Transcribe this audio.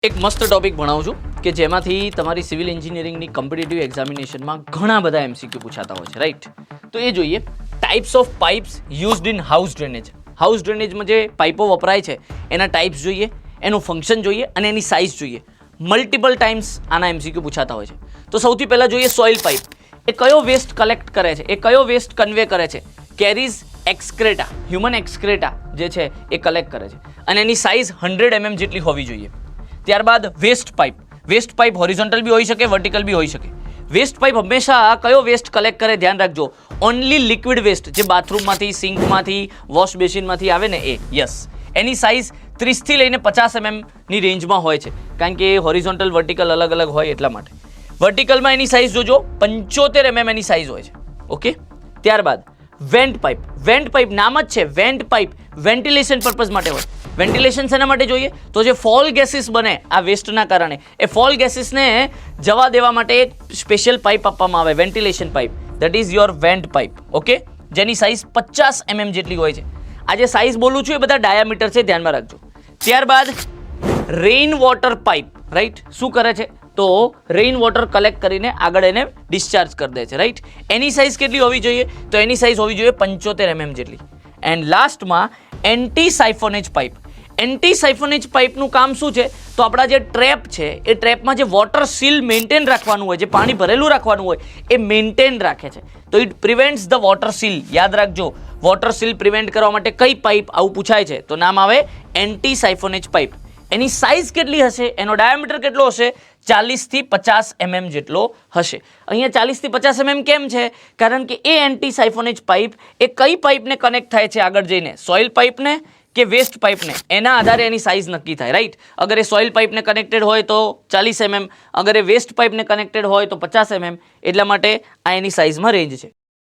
એક મસ્ત ટોપિક ભણાવું છું કે જેમાંથી તમારી સિવિલ એન્જિનિયરિંગની કોમ્પિટિટિવ એક્ઝામિનેશનમાં ઘણા બધા એમસીક્યુ પૂછાતા હોય છે, રાઈટ? તો એ જોઈએ types of pipes used in house drainage. House ડ્રેનેજમાં જે પાઇપો વપરાય છે એના ટાઈપ્સ જોઈએ, એનું ફંક્શન જોઈએ અને એની સાઇઝ જોઈએ. મલ્ટિપલ ટાઈમ્સ આના એમસીક્યુ પૂછાતા હોય છે. તો સૌથી પહેલાં જોઈએ સોઇલ પાઇપ. એ કયો વેસ્ટ કલેક્ટ કરે છે, એ કયો વેસ્ટ કન્વે કરે છે? કેરીઝ એક્સક્રેટા, હ્યુમન એક્સક્રેટા જે છે એ કલેક્ટ કરે છે અને એની સાઇઝ 100 mm જેટલી હોવી જોઈએ. ત્યારબાદ waste pipe. Waste pipe horizontal બી હોઈ શકે, વર્ટિકલ બી હોઈ શકે. વેસ્ટ પાઇપ હંમેશા કયો વેસ્ટ કલેક્ટ કરે ધ્યાન રાખજો, ઓનલી લિક્વિડ વેસ્ટ જે બાથરૂમમાંથી, સિંકમાંથી, વોશ બેસિનમાંથી આવે ને એ. યસ, એની સાઇઝ 30 થી લઈને 50 mm ની રેન્જમાં હોય છે, કારણ કે હોરિઝોન્ટલ વર્ટિકલ અલગ અલગ હોય એટલા માટે. વર્ટિકલમાં એની સાઇઝ જોજો 75 mm એની સાઇઝ હોય છે. ઓકે. ત્યારબાદ વેન્ટ પાઇપ. વેન્ટ પાઇપ નામ જ છે વેન્ટ પાઇપ, વેન્ટિલેશન પર્પઝ માટે હોય. વેન્ટિલેશન શેના માટે જોઈએ? તો જે ફોલ ગેસીસ બને આ વેસ્ટના કારણે, એ ફોલ ગેસીસને જવા દેવા માટે એક સ્પેશિયલ પાઇપ આપવામાં આવે, ventilation pipe. That is your vent pipe. Okay, જેની સાઇઝ 50 mm જેટલી હોય છે. આ જે સાઇઝ બોલું છું એ બધા ડાયામીટર છે, ધ્યાનમાં રાખજો. ત્યારબાદ રેઇન વોટર પાઇપ, રાઈટ? શું કરે છે? તો રેઇન વોટર કલેક્ટ કરીને આગળ એને ડિસ્ચાર્જ કરી દે છે, રાઈટ? એની સાઇઝ કેટલી હોવી જોઈએ? તો એની સાઇઝ હોવી જોઈએ 75 mm જેટલી. એન્ડ લાસ્ટમાં એન્ટી સાઇફોનેજ પાઇપ. એન્ટી સાઇફોનેજ પાઇપનું કામ શું છે? તો આપણા જે ટ્રેપ છે એ ટ્રેપમાં જે વોટર સીલ મેન્ટેન રાખવાનું હોય, જે પાણી ભરેલું રાખવાનું હોય એ મેન્ટેન રાખે છે. તો it prevents the water seal. યાદ રાખજો, વોટર સીલ પ્રિવેન્ટ કરવા માટે કઈ પાઇપ આવું પૂછાય છે તો નામ આવે એન્ટી સાઇફોનેજ પાઇપ. એની સાઇઝ કેટલી હશે? એનો ડાયામીટર કેટલો હશે? 40 થી 50 mm જેટલો હશે. અહીંયા 40 થી 50 mm કેમ છે? કારણ કે એ એન્ટી સાઇફોનેજ પાઇપ એ કઈ પાઇપને કનેક્ટ થાય છે આગળ જઈને, સોઇલ પાઇપને કે વેસ્ટ પાઇપને, એના આધારે એની સાઇઝ નક્કી થાય, રાઈટ? અગર એ સોઇલ પાઇપને કનેક્ટેડ હોય તો 40 mm, અગર એ વેસ્ટ પાઇપને કનેક્ટેડ હોય તો 50 mm. એટલા માટે આ એની સાઇઝમાં રેન્જ છે.